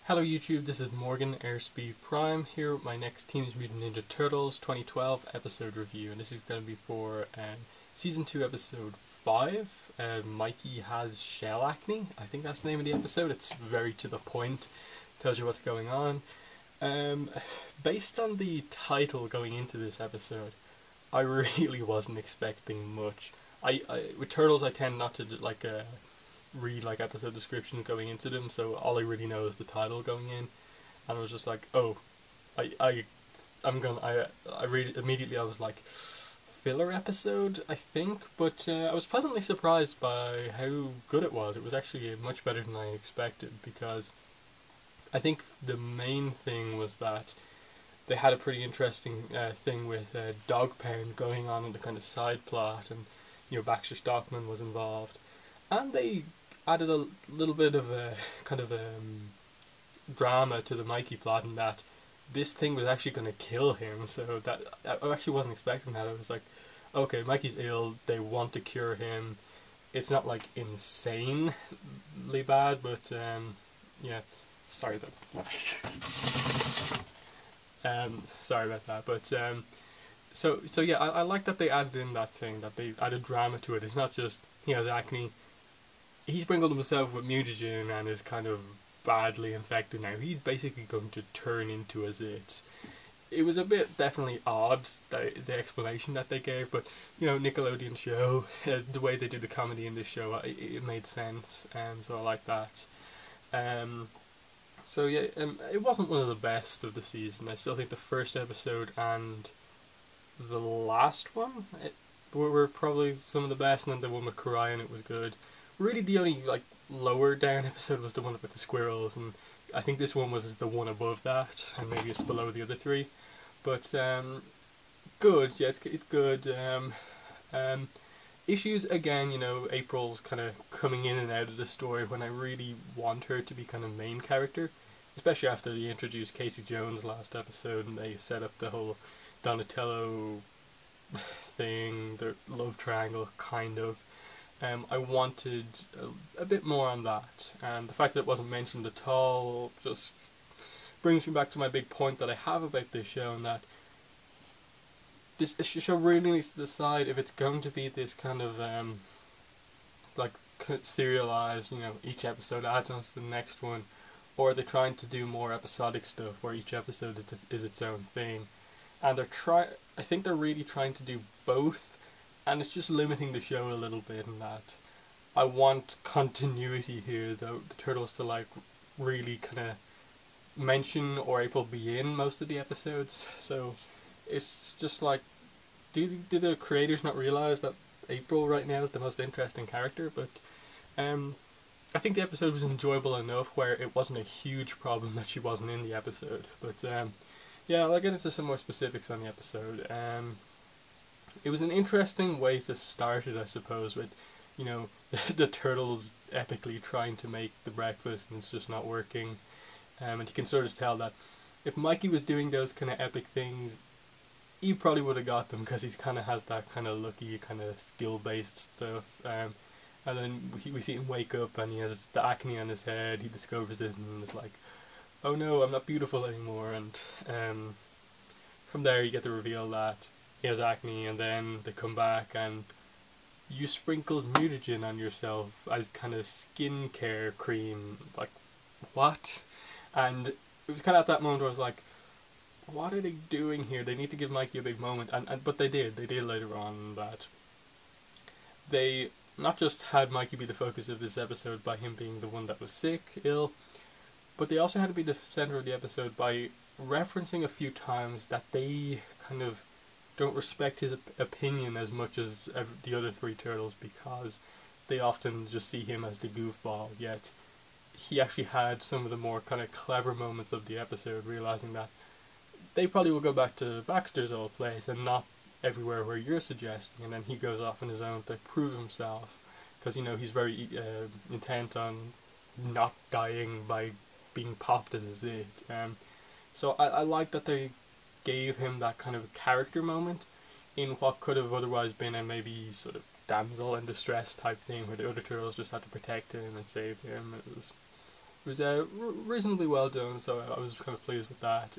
Hello YouTube, this is Morgan Airspeed Prime here with my next Teenage Mutant Ninja Turtles 2012 episode review, and this is going to be for Season 2 Episode 5, Mikey has Shellacne. I think that's the name of the episode. It's very to the point, tells you what's going on. Based on the title going into this episode, I really wasn't expecting much. With Turtles I tend not to read like episode descriptions going into them, so all I really know is the title going in, and I was just like, oh, I read it immediately. I was like, filler episode, I think, but I was pleasantly surprised by how good it was. It was actually much better than I expected, because I think the main thing was that they had a pretty interesting thing with Dog Pound going on in the kind of side plot, and Baxter Stockman was involved, and they added a little bit of a kind of drama to the Mikey plot, in that this thing was actually going to kill him. So that I actually wasn't expecting that. I was like, okay, Mikey's ill. They want to cure him. It's not like insanely bad, but yeah. Sorry sorry about that. But so yeah, I like that they added in that thing, that they added drama to it. It's not just the acne. He's sprinkled himself with mutagen and is kind of badly infected now. He's basically going to turn into a Zit. It was a bit definitely odd, the explanation that they gave, but Nickelodeon show, the way they did the comedy in this show, it made sense, so I like that. So yeah, it wasn't one of the best of the season. I still think the first episode and the last one were probably some of the best, and then the one with Karian, it was good. Really, the only lower down episode was the one with the squirrels, and I think this one was the one above that, and maybe it's below the other three. But good, yeah, it's good. Issues again, April's kind of coming in and out of the story when I really want her to be kind of main character, especially after they introduced Casey Jones last episode and they set up the whole Donatello thing, the love triangle kind of. I wanted a bit more on that, and the fact that it wasn't mentioned at all just brings me back to my big point that I have about this show, and that this show really needs to decide if it's going to be this kind of serialized, each episode adds on to the next one, or are they trying to do more episodic stuff where each episode is its own thing. And I think they're really trying to do both, and it's just limiting the show a little bit in that I want continuity here, though, the Turtles to really kind of mention or April be in most of the episodes. So it's just do the creators not realize that April right now is the most interesting character? But I think the episode was enjoyable enough where it wasn't a huge problem that she wasn't in the episode. But yeah, I'll get into some more specifics on the episode. It was an interesting way to start it, I suppose, with the turtles epically trying to make the breakfast and it's just not working, and you can sort of tell that if Mikey was doing those kind of epic things, he probably would have got them, because he kind of has that kind of lucky kind of skill based stuff. And then we see him wake up and he has the acne on his head. He discovers it and is like, oh no, I'm not beautiful anymore. And from there you get the reveal that he has acne, and then they come back and you sprinkled mutagen on yourself as kind of skincare cream. Like, what? And it was kind of at that moment where I was like, what are they doing here? They need to give Mikey a big moment, but they did later on. That they not just had Mikey be the focus of this episode by him being the one that was ill, but they also had to be the center of the episode by referencing a few times that they kind of don't respect his opinion as much as the other three turtles, because they often just see him as the goofball, yet he actually had some of the more kind of clever moments of the episode, realizing that they probably will go back to Baxter's old place and not everywhere where you're suggesting, and then he goes off on his own to prove himself, because he's very intent on not dying by being popped as a Zit. So I like that they gave him that kind of character moment in what could have otherwise been a maybe sort of damsel in distress type thing, where the other turtles just had to protect him and save him. It was reasonably well done, so I was kind of pleased with that.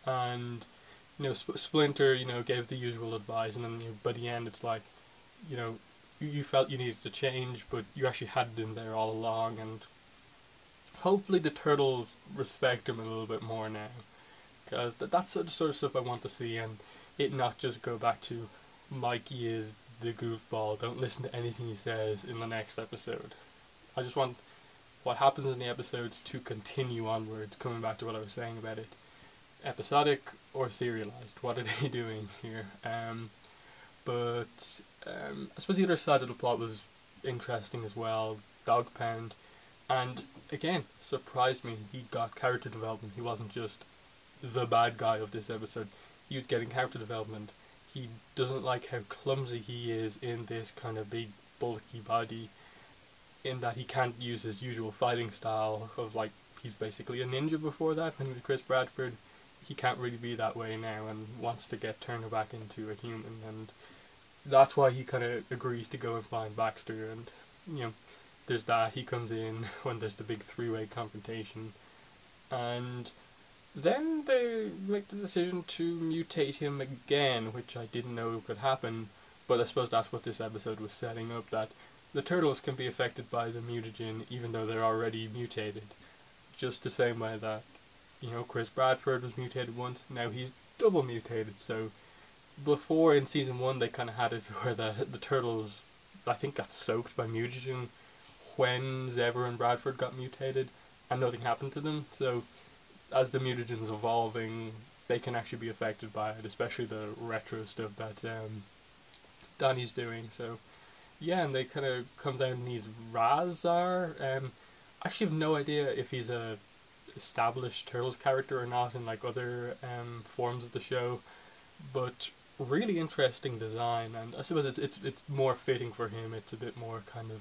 And Splinter, gave the usual advice, and then by the end, it's like, you know, you felt you needed to change, but you actually had it in there all along, and hopefully the turtles respect him a little bit more now, because that's the sort of stuff I want to see, and it not just go back to Mikey is the goofball. Don't listen to anything he says in the next episode. I just want what happens in the episodes to continue onwards. Coming back to what I was saying about it, episodic or serialized. What are they doing here? But I suppose the other side of the plot was interesting as well. Dog Pound, and again, surprised me. He got character development. He wasn't just the bad guy of this episode. He was getting character development. He doesn't like how clumsy he is in this kind of big, bulky body, in that he can't use his usual fighting style of, like, he's basically a ninja before that when he was Chris Bradford. He can't really be that way now and wants to get turned back into a human, and that's why he kind of agrees to go and find Baxter. And there's that. He comes in when there's the big three-way confrontation, and then they make the decision to mutate him again, which I didn't know could happen, but I suppose that's what this episode was setting up, that the turtles can be affected by the mutagen even though they're already mutated. Just the same way that, Chris Bradford was mutated once, now he's double mutated. So before in season 1 they kind of had it where the turtles, I think, got soaked by mutagen when Zevver and Bradford got mutated and nothing happened to them. So as the mutagen's evolving, they can actually be affected by it, especially the retro stuff that Donnie's doing. So yeah, and they kind of comes out and he's Razar. I actually have no idea if he's a established Turtles character or not in like other forms of the show, but really interesting design, and I suppose it's more fitting for him. It's a bit more kind of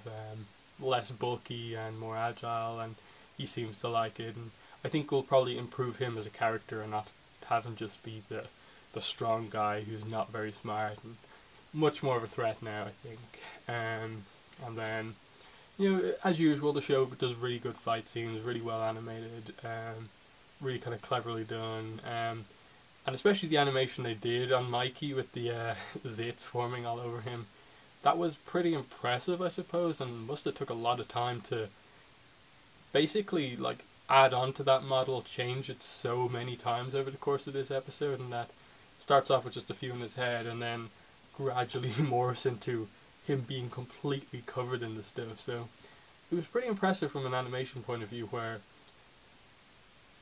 less bulky and more agile, and he seems to like it, and I think we'll probably improve him as a character and not have him just be the strong guy who's not very smart, and much more of a threat now, I think. And then, as usual, the show does really good fight scenes, really well animated, really kind of cleverly done, and especially the animation they did on Mikey with the zits forming all over him. That was pretty impressive, I suppose, and must have took a lot of time to basically like add on to that model, change it so many times over the course of this episode, and that starts off with just a few in his head and then gradually morphs into him being completely covered in the stuff. So it was pretty impressive from an animation point of view, where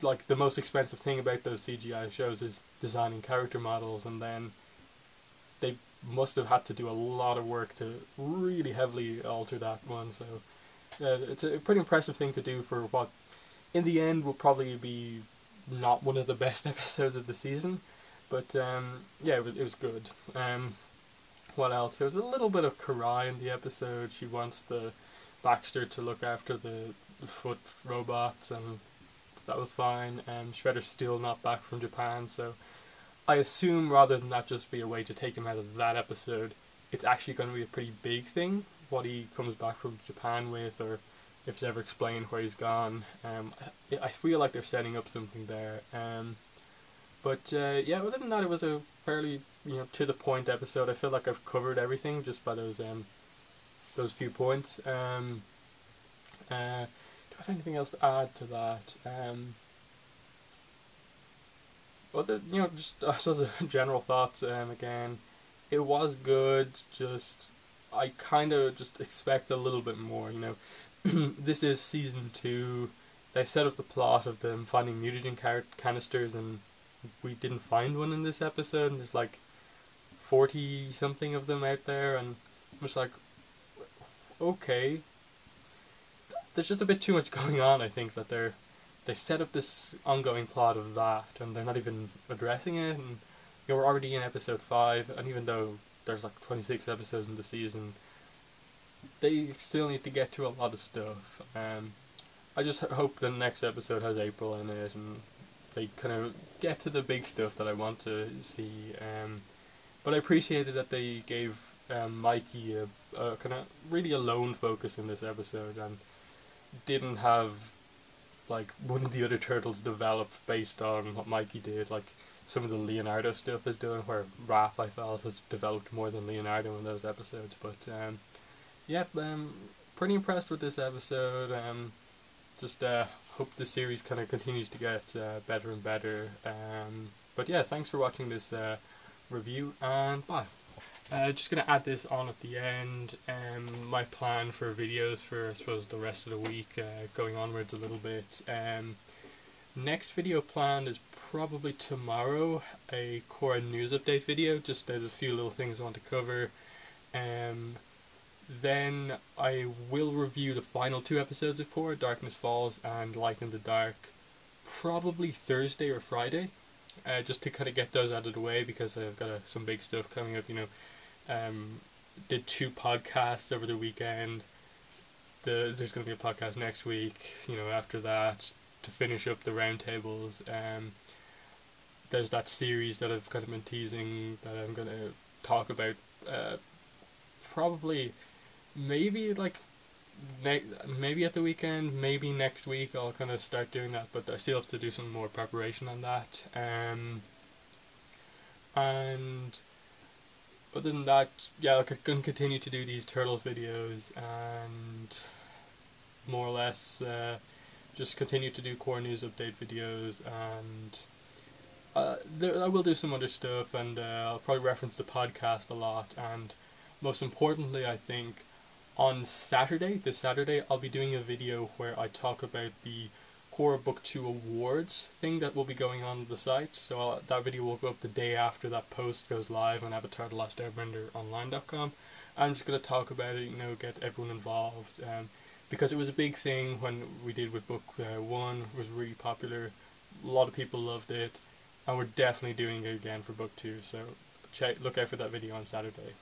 like the most expensive thing about those CGI shows is designing character models, and then they must have had to do a lot of work to really heavily alter that one. So it's a pretty impressive thing to do for what in the end will probably be not one of the best episodes of the season, but yeah, it was good. What else? There was a little bit of Karai in the episode. She wants the Baxter to look after the foot robots, and that was fine. Shredder's still not back from Japan, so I assume rather than that just be a way to take him out of that episode, it's actually going to be a pretty big thing, what he comes back from Japan with, or if it's ever explained where he's gone. I feel like they're setting up something there. But yeah, other than that, it was a fairly to the point episode. I feel like I've covered everything just by those few points. Do I have anything else to add to that? Other, just I suppose general thoughts. Again, it was good. Just I kind of just expect a little bit more. This is season 2. They set up the plot of them finding mutagen canisters, and we didn't find one in this episode. And there's like 40 something of them out there, and I'm just like, okay. There's just a bit too much going on. I think that they set up this ongoing plot of that, and they're not even addressing it. And we're already in episode 5, and even though there's like 26 episodes in the season, they still need to get to a lot of stuff. I just hope the next episode has April in it, and they kind of get to the big stuff that I want to see. But I appreciated that they gave Mikey a kind of really alone focus in this episode, and didn't have like one of the other turtles develop based on what Mikey did. Like some of the Leonardo stuff is doing, where Raph I felt has developed more than Leonardo in those episodes. But yeah, pretty impressed with this episode. Just hope the series kind of continues to get better and better. But yeah, thanks for watching this review, and bye. Just gonna add this on at the end. My plan for videos for, I suppose, the rest of the week, going onwards a little bit. Next video planned is probably tomorrow, a Korra news update video. Just there's a few little things I want to cover. Then I will review the final 2 episodes of Korra, Darkness Falls and Light in the Dark, probably Thursday or Friday, just to kind of get those out of the way, because I've got some big stuff coming up. Did 2 podcasts over the weekend. There's going to be a podcast next week. After that, to finish up the roundtables. There's that series that I've kind of been teasing that I'm going to talk about. Probably, maybe maybe at the weekend, maybe next week I'll kind of start doing that. But I still have to do some more preparation on that. And other than that, yeah, I can continue to do these Turtles videos, and more or less just continue to do Core News update videos, and I will do some other stuff, and I'll probably reference the podcast a lot, and most importantly, I think on this Saturday, I'll be doing a video where I talk about the Korra Book 2 Awards thing that will be going on the site. So that video will go up the day after that post goes live on avatarthelastairbender.online.com. I'm just going to talk about it, get everyone involved, because it was a big thing when we did with Book 1. It was really popular, a lot of people loved it, and we're definitely doing it again for Book 2, so look out for that video on Saturday.